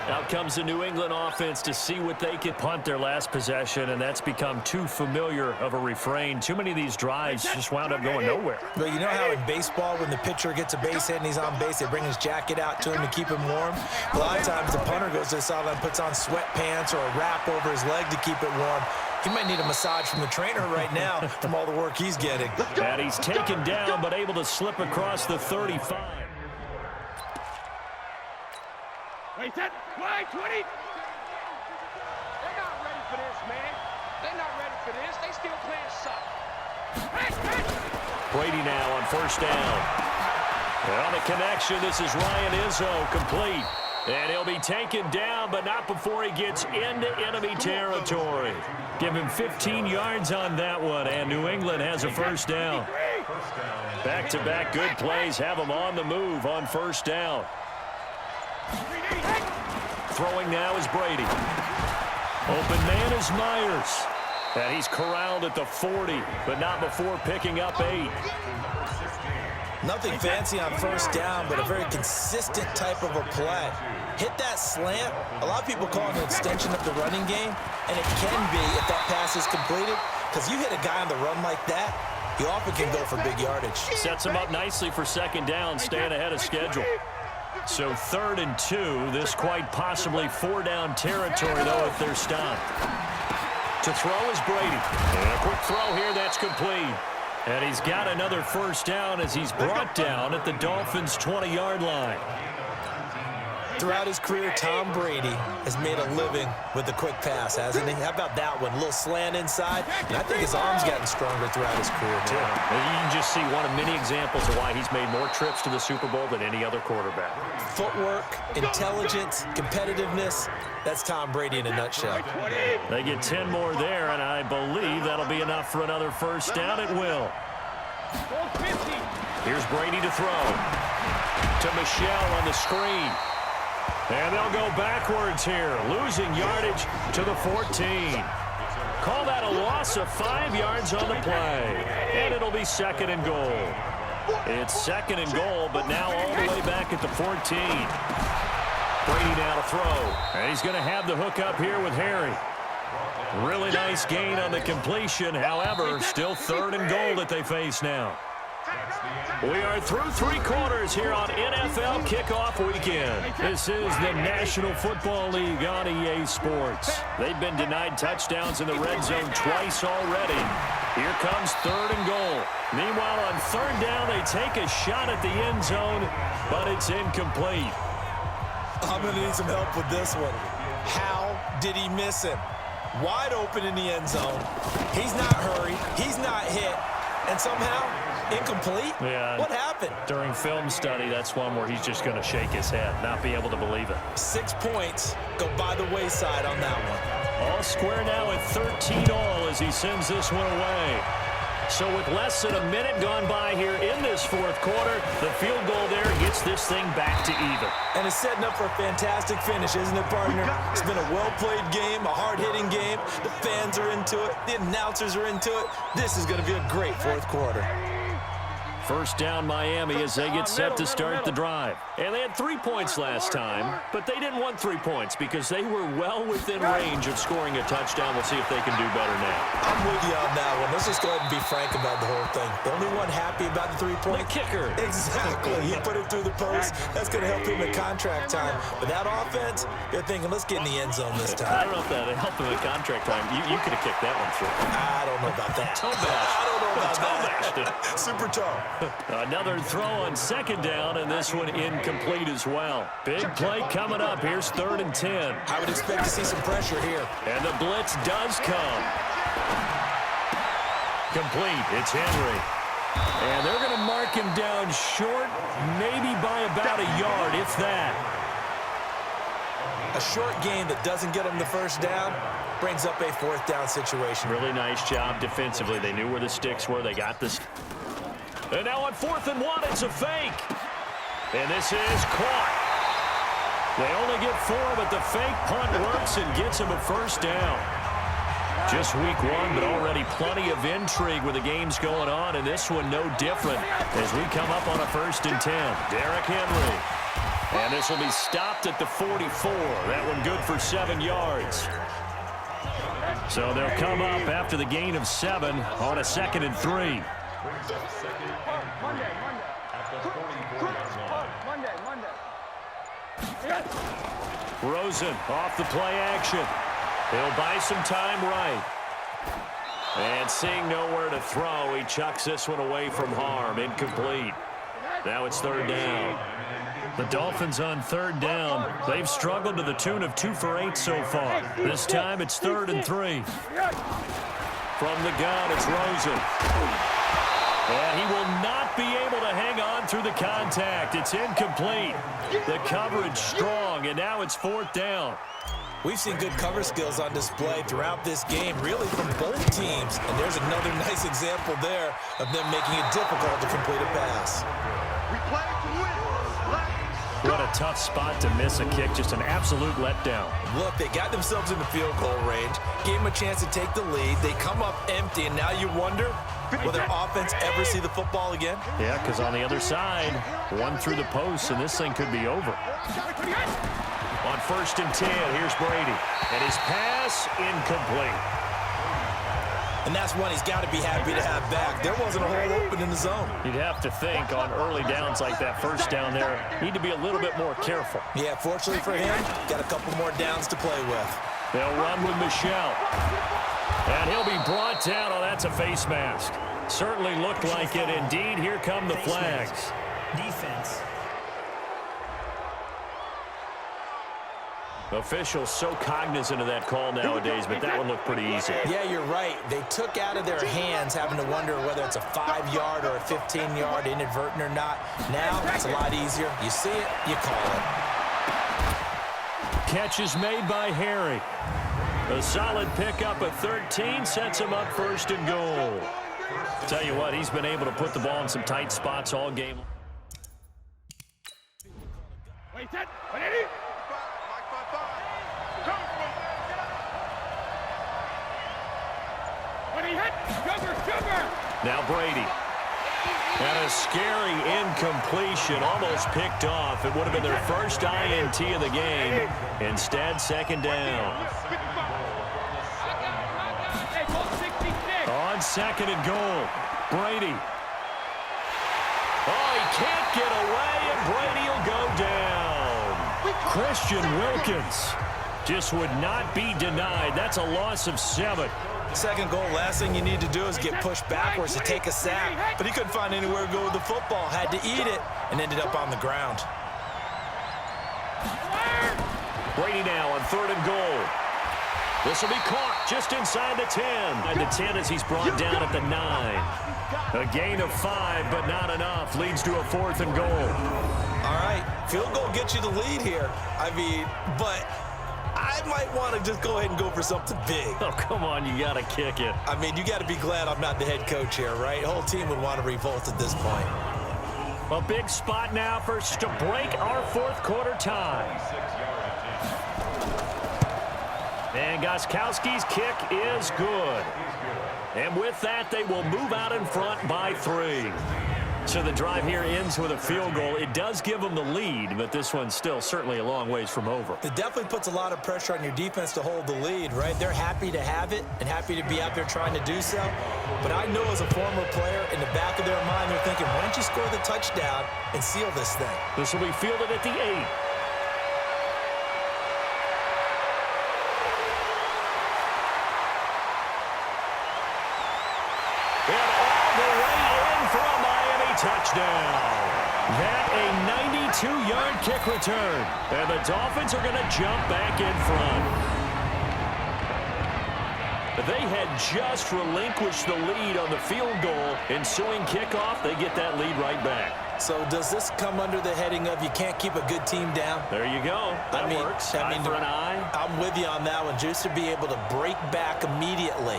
Out comes the New England offense to see what they can punt their last possession, and that's become too familiar of a refrain. Too many of these drives just wound up going nowhere. Well, you know how in baseball, when the pitcher gets a base hit and he's on base, they bring his jacket out to him to keep him warm? A lot of times the punter goes to the sideline, puts on sweatpants or a wrap over his leg to keep it warm. He might need a massage from the trainer right now from all the work he's getting. And he's taken down but able to slip across the 35. Wait, set, play, 20. They're not ready for this, man. They're not ready for this. They still playing suck. Brady now on first down. And on the connection, this is Ryan Izzo, complete. And he'll be taken down, but not before he gets into enemy territory. Give him 15 yards on that one, and New England has a first down. Back-to-back good plays have them on the move on first down. Throwing now is Brady. Open man is Myers. And he's corralled at the 40, but not before picking up 8. Nothing fancy on first down, but a very consistent type of a play. Hit that slant. A lot of people call it an extension of the running game, and it can be if that pass is completed, because you hit a guy on the run like that, he often can go for big yardage. Sets him up nicely for second down, staying ahead of schedule. So 3rd and 2, this quite possibly 4-down territory, though, if they're stopped. To throw is Brady. And a quick throw here, that's complete. And he's got another first down as he's brought down at the Dolphins' 20-yard line. Throughout his career, Tom Brady has made a living with the quick pass, hasn't he? How about that one? A little slant inside. And I think his arm's gotten stronger throughout his career, too. Yeah. You can just see one of many examples of why he's made more trips to the Super Bowl than any other quarterback. Footwork, intelligence, competitiveness. That's Tom Brady in a nutshell. They get 10 more there, and I believe that'll be enough for another first down. It will. Here's Brady to throw. To Michelle on the screen. And they'll go backwards here, losing yardage to the 14. Call that a loss of 5 yards on the play. And it'll be second and goal. It's second and goal, but now all the way back at the 14. Brady now to throw. And he's going to have the hook up here with Harry. Really nice gain on the completion. However, still third and goal that they face now. We are through 3 quarters here on NFL Kickoff Weekend. This is the National Football League on EA Sports. They've been denied touchdowns in the red zone twice already. Here comes third and goal. Meanwhile, on third down, they take a shot at the end zone, but it's incomplete. I'm going to need some help with this one. How did he miss him? Wide open in the end zone. He's not hurried. He's not hit. And somehow, incomplete? Yeah. What happened? During film study, that's one where he's just going to shake his head, not be able to believe it. 6 points go by the wayside on that one. All square now at 13 all as he sends this one away. So with less than a minute gone by here in this fourth quarter, the field goal there gets this thing back to even. And it's setting up for a fantastic finish, isn't it, partner? It's been a well-played game, a hard-hitting game. The fans are into it. The announcers are into it. This is going to be a great fourth quarter. First down Miami as they get set to start the drive. And they had 3 points last time, but they didn't want 3 points because they were well within range of scoring a touchdown. We'll see if they can do better now. I'm with you on that one. Let's just go ahead and be frank about the whole thing. The only one happy about the 3 point? The kicker. Exactly. He put it through the post. That's going to help him in contract time. But that offense, they're thinking, let's get in the end zone this time. I don't know if that helped him in contract time. You could have kicked that one through. I don't know about that. Toe bash. I don't know about that. Super toe. Another throw on second down, and this one incomplete as well. Big play coming up. Here's third and 10. I would expect to see some pressure here. And the blitz does come. Complete. It's Henry. And they're going to mark him down short, maybe by about a yard, if that. A short gain that doesn't get them the first down brings up a fourth down situation. Really nice job defensively. They knew where the sticks were. They got this. And now on 4th and 1, it's a fake. And this is caught. They only get 4, but the fake punt works and gets him a first down. Just week 1, but already plenty of intrigue with the games going on, and this one no different as we come up on a 1st and 10. Derrick Henry. And this will be stopped at the 44. That one good for 7 yards. So they'll come up after the gain of 7 on a 2nd and 3. Rosen off the play action. He'll buy some time right. And seeing nowhere to throw, he chucks this one away from harm. Incomplete. Now it's 3rd down. The Dolphins on 3rd down. They've struggled to the tune of 2 for 8 so far. This time it's 3rd and 3. From the gun, it's Rosen. And he will not be able to hang on through the contact. It's incomplete. The coverage strong, and now it's 4th down. We've seen good cover skills on display throughout this game, really from both teams. And there's another nice example there of them making it difficult to complete a pass. We play to win. What a tough spot to miss a kick. Just an absolute letdown. Look, they got themselves in the field goal range, gave them a chance to take the lead. They come up empty, and now you wonder, will their offense ever see the football again? Yeah, because on the other side, one through the post, and this thing could be over. On 1st and 10, here's Brady. And his pass, incomplete. And that's one he's got to be happy to have back. There wasn't a hole open in the zone. You'd have to think on early downs like that, first down there, need to be a little bit more careful. Yeah, fortunately for him, got a couple more downs to play with. They'll run with Michelle. And he'll be brought down. Oh, that's a face mask. Certainly looked like it. Indeed, here come the flags. Defense. Officials so cognizant of that call nowadays, but that one looked pretty easy. Yeah, you're right. They took out of their hands having to wonder whether it's a 5-yard or a 15-yard inadvertent or not. Now, it's a lot easier. You see it, you call it. Catch is made by Harry. A solid pickup at 13 sets him up 1st and goal. Tell you what, he's been able to put the ball in some tight spots all game. Wait, set. Ready? When he hit, sugar! Now Brady. And a scary incompletion, almost picked off. It would have been their first INT of the game. Instead, second down. On second and goal, Brady. Oh, he can't get away, and Brady will go down. Christian Wilkins just would not be denied. That's a loss of 7. Second goal, last thing you need to do is get pushed backwards to take a sack. But he couldn't find anywhere to go with the football. Had to eat it and ended up on the ground. Brady now on third and goal. This will be caught just inside the 10. And the 10 as he's brought down at the 9. A gain of 5, but not enough. Leads to a 4th and goal. All right, field goal gets you the lead here. I mean, but I might want to just go ahead and go for something big. Oh, come on, you got to kick it. I mean, you got to be glad I'm not the head coach here, right? The whole team would want to revolt at this point. A big spot now for us to break our fourth quarter tie. And Gostkowski's kick is good. And with that, they will move out in front by 3. So the drive here ends with a field goal. It does give them the lead, but this one's still certainly a long ways from over. It definitely puts a lot of pressure on your defense to hold the lead, right? They're happy to have it and happy to be out there trying to do so. But I know as a former player, in the back of their mind, they're thinking, why don't you score the touchdown and seal this thing? This will be fielded at the 8. Touchdown. That a 92-yard kick return. And the Dolphins are going to jump back in front. They had just relinquished the lead on the field goal. Ensuing kickoff, they get that lead right back. So does this come under the heading of you can't keep a good team down? There you go. That works. Eye for an eye. I'm with you on that one. Just to be able to break back immediately.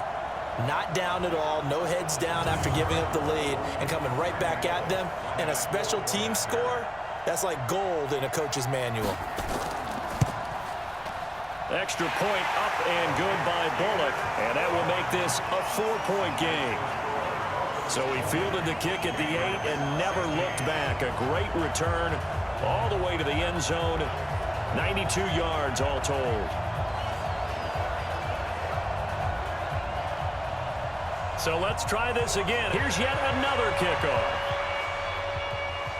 Not down at all, no heads down after giving up the lead and coming right back at them. And a special team score, that's like gold in a coach's manual. Extra point up and good by Bullock, and that will make this a 4-point game. So he fielded the kick at the 8 and never looked back. A great return all the way to the end zone. 92 yards all told. So let's try this again. Here's yet another kickoff.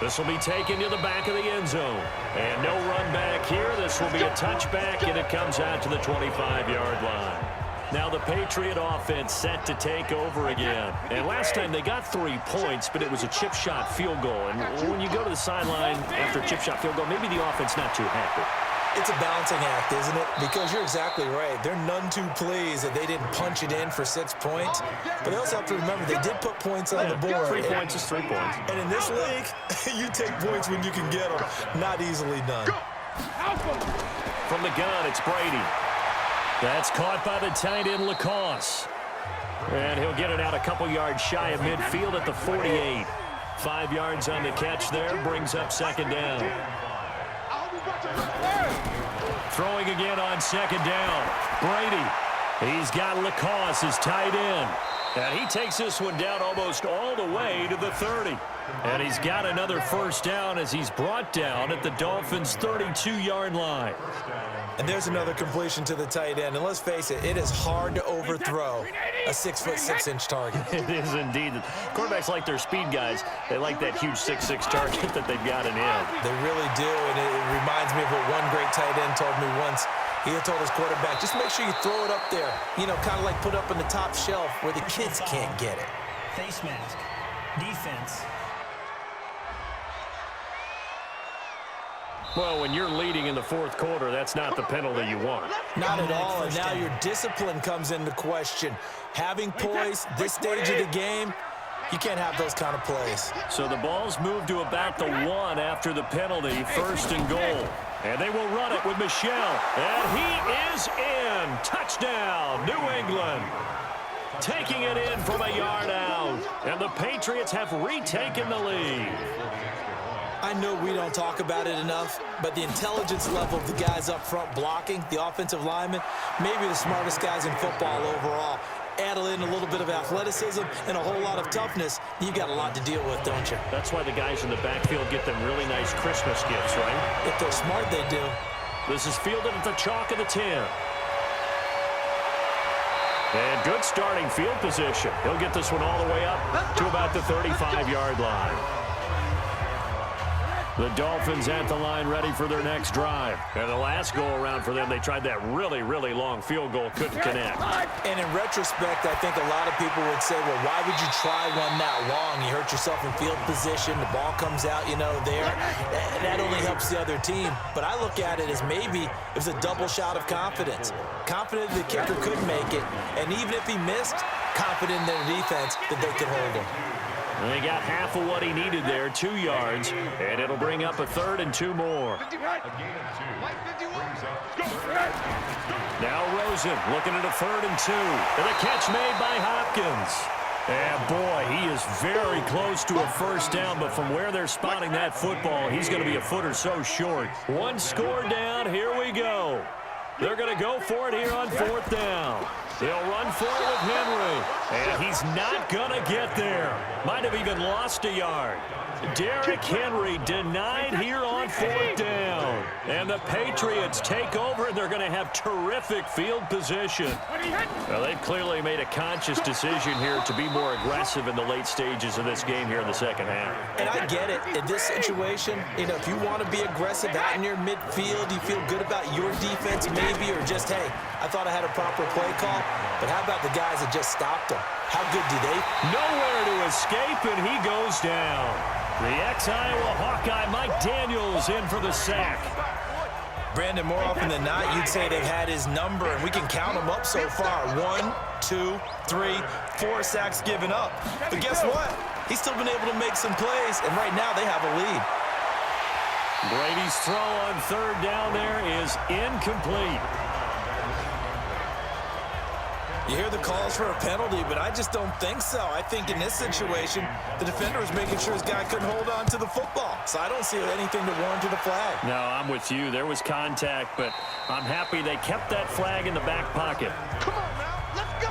This will be taken to the back of the end zone. And no run back here. This will be a touchback, and it comes out to the 25-yard line. Now the Patriot offense set to take over again. And last time they got 3 points, but it was a chip shot field goal. And when you go to the sideline after a chip shot field goal, maybe the offense not too happy. It's a balancing act, isn't it? Because you're exactly right. They're none too pleased that they didn't punch it in for 6 points. But they also have to remember they did put points on the board. 3 points is 3 points. And in this league, you take points when you can get them. Not easily done. From the gun, it's Brady. That's caught by the tight end, Lacoste. And he'll get it out a couple yards shy of midfield at the 48. 5 yards on the catch there, brings up second down. Throwing again on second down. Brady. He's got Lacoste as tight end. And he takes this one down almost all the way to the 30. And he's got another first down as he's brought down at the Dolphins' 32-yard line. And there's another completion to the tight end. And let's face it, it is hard to overthrow a 6'6" target. It is indeed. Quarterbacks like their speed guys. They like that huge 6'6" target that they've got in him. They really do, and it reminds me of what one great tight end told me once. He had told his quarterback, just make sure you throw it up there. You know, kind of like put up on the top shelf where the kids can't get it. Face mask. Defense. Well, when you're leading in the fourth quarter, that's not the penalty you want. Not at all, and now your discipline comes into question. Having poise, this stage of the game, you can't have those kind of plays. So the ball's moved to about the 1 after the penalty, first and goal. And they will run it with Michel. And he is in. Touchdown, New England. Taking it in from a yard out. And the Patriots have retaken the lead. I know we don't talk about it enough, but the intelligence level of the guys up front blocking, the offensive linemen, maybe the smartest guys in football overall. add in a little bit of athleticism and a whole lot of toughness, you got a lot to deal with, don't you? That's why the guys in the backfield get them really nice Christmas gifts, right? If they're smart, they do. This is fielded at the chalk of the 10. And good starting field position. He'll get this one all the way up to about the 35-yard line. The Dolphins at the line ready for their next drive. And the last go-around for them, they tried that really, really long field goal, couldn't connect. And in retrospect, I think a lot of people would say, well, why would you try one that long? You hurt yourself in field position. The ball comes out, there. That only helps the other team. But I look at it as maybe it was a double shot of confidence. Confident the kicker could make it. And even if he missed, confident in their defense that they could hold him. And they got half of what he needed there, 2 yards, and it'll bring up a 3rd and 2 more. Now Rosen looking at a 3rd and 2. And a catch made by Hopkins. And boy, he is very close to a first down, but from where they're spotting that football, he's going to be a foot or so short. 1 score down, here we go. They're going to go for it here on 4th down. They'll run for it with Henry. And he's not going to get there. Might have even lost a yard. Derrick Henry denied here on 4th down. And the Patriots take over, and they're going to have terrific field position. Well, they've clearly made a conscious decision here to be more aggressive in the late stages of this game here in the second half. And I get it. In this situation, if you want to be aggressive out in your midfield, you feel good about your defense maybe, or just, hey, I thought I had a proper play call. But how about the guys that just stopped him? How good do they? Nowhere to escape, and he goes down. The ex-Iowa Hawkeye Mike Daniels in for the sack. Brandon, more often than not, you'd say they've had his number, and we can count them up so far. 1, 2, 3, 4 sacks given up. But guess what? He's still been able to make some plays, and right now they have a lead. Brady's throw on 3rd down there is incomplete. You hear the calls for a penalty, but I just don't think so. I think in this situation, the defender was making sure his guy couldn't hold on to the football. So I don't see anything to warrant a flag. No, I'm with you. There was contact, but I'm happy they kept that flag in the back pocket. Come on now, let's go.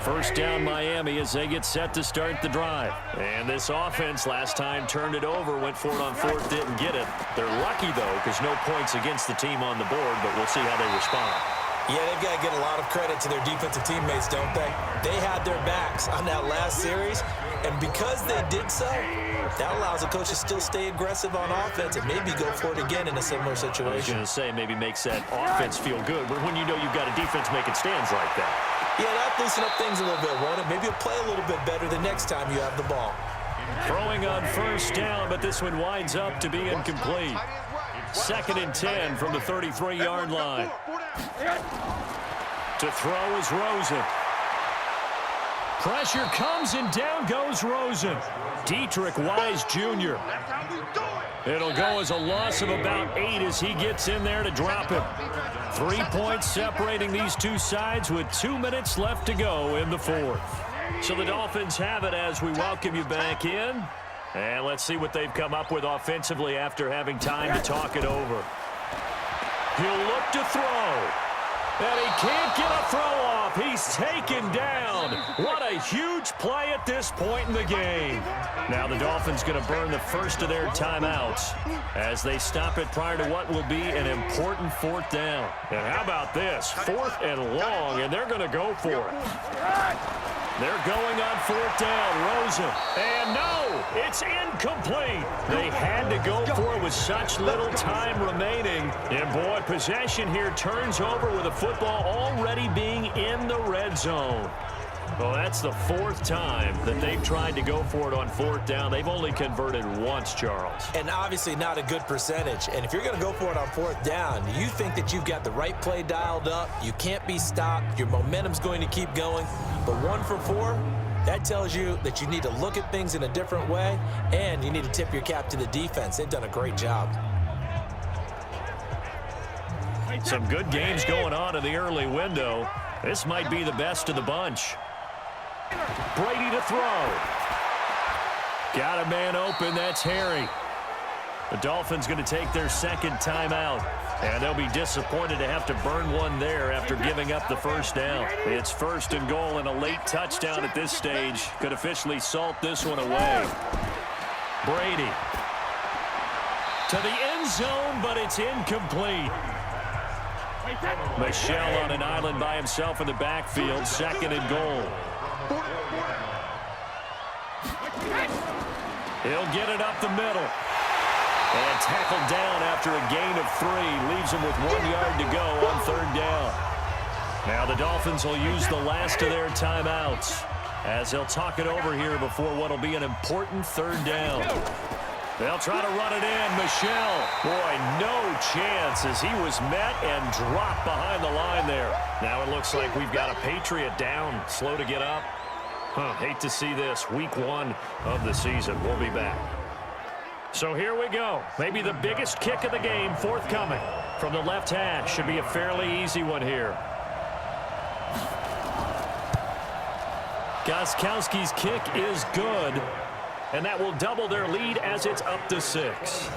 First down Miami as they get set to start the drive. And this offense last time turned it over, went for it on 4th, didn't get it. They're lucky, though, because no points against the team on the board, but we'll see how they respond. Yeah, they've got to get a lot of credit to their defensive teammates, don't they? They had their backs on that last series, and because they did so, that allows the coach to still stay aggressive on offense and maybe go for it again in a similar situation. I was going to say maybe makes that offense feel good, but when you know you've got a defense making stands like that. Yeah, that'll loosen up things a little bit, won't it? Maybe you'll play a little bit better the next time you have the ball. Throwing on 1st down, but this one winds up to be incomplete. 2nd and 10 from the 33-yard line. To throw is Rosen. Pressure comes and down goes Rosen. Dietrich Wise Jr. It'll go as a loss of about 8 as he gets in there to drop him. 3 points separating these two sides with 2 minutes left to go in the 4th. So the Dolphins have it as we welcome you back in. And let's see what they've come up with offensively after having time to talk it over. He'll look to throw. And he can't get a throw off. He's taken down. What a huge play at this point in the game. Now the Dolphins going to burn the first of their timeouts as they stop it prior to what will be an important 4th down. And how about this? 4th and long, and they're going to go for it. They're going on 4th down. Rosen. And no, it's incomplete. They had to go for it with such little time remaining. And boy, possession here turns over with the football already being in the red zone. Well, that's the 4th time that they've tried to go for it on 4th down. They've only converted once, Charles. And obviously not a good percentage. And if you're going to go for it on 4th down, you think that you've got the right play dialed up. You can't be stopped. Your momentum's going to keep going. But 1 for 4, that tells you that you need to look at things in a different way, and you need to tip your cap to the defense. They've done a great job. Some good games going on in the early window. This might be the best of the bunch. Brady to throw. Got a man open. That's Harry. The Dolphins going to take their 2nd timeout. And they'll be disappointed to have to burn one there after giving up the first down. It's 1st and goal, and a late touchdown at this stage could officially salt this one away. Brady to the end zone, but it's incomplete. Michelle on an island by himself in the backfield, 2nd and goal. He'll get it up the middle. And tackled down after a gain of 3. Leaves him with 1 yard to go on 3rd down. Now the Dolphins will use the last of their timeouts as they'll talk it over here before what will be an important 3rd down. They'll try to run it in. Michelle, boy, no chance as he was met and dropped behind the line there. Now it looks like we've got a Patriot down, slow to get up. Hate to see this. Week 1 of the season. We'll be back. So here we go. Maybe the biggest kick of the game forthcoming from the left hash. Should be a fairly easy one here. Gostkowski's kick is good, and that will double their lead as it's up to 6.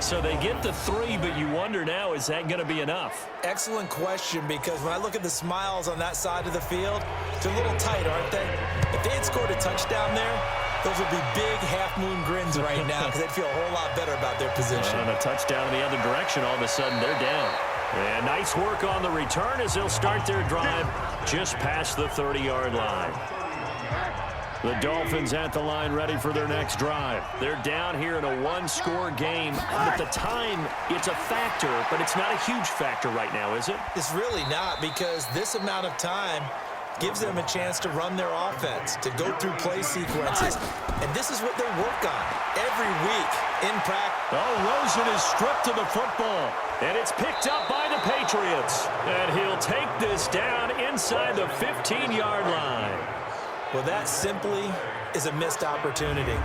So they get the 3, but you wonder now, is that going to be enough? Excellent question, because when I look at the smiles on that side of the field, they're a little tight, aren't they? If they had scored a touchdown there, those would be big half-moon grins right now because they'd feel a whole lot better about their position. And a touchdown in the other direction, all of a sudden they're down. And nice work on the return as they'll start their drive just past the 30-yard line. The Dolphins at the line ready for their next drive. They're down here in a 1-score game. At the time, it's a factor, but it's not a huge factor right now, is it? It's really not, because this amount of time gives them a chance to run their offense, to go through play sequences. And this is what they work on every week in practice. Oh, Rosen is stripped of the football. And it's picked up by the Patriots. And he'll take this down inside the 15-yard line. Well, that simply is a missed opportunity.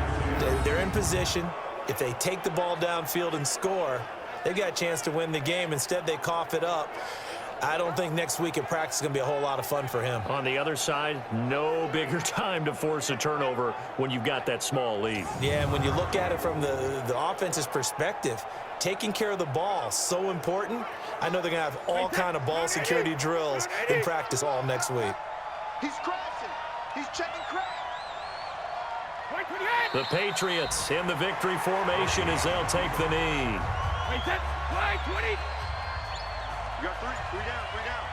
They're in position. If they take the ball downfield and score, they've got a chance to win the game. Instead, they cough it up. I don't think next week at practice is going to be a whole lot of fun for him. On the other side, no bigger time to force a turnover when you've got that small lead. Yeah, and when you look at it from the offense's perspective, taking care of the ball, so important. I know they're going to have all kind of ball security drills in practice all next week. He's crashing. He's checking crash. The Patriots in the victory formation as they'll take the knee. Wait, set. Play, 20. You got 3 down, 3 down.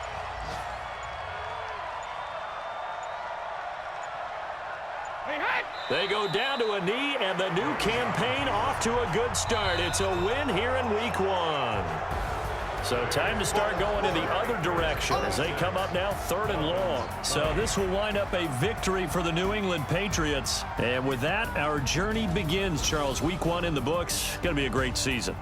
Hey, hey! They go down to a knee, and the new campaign off to a good start. It's a win here in week 1. So time to start going in the other direction as they come up now 3rd and long. So this will wind up a victory for the New England Patriots. And with that, our journey begins, Charles. Week 1 in the books. Going to be a great season.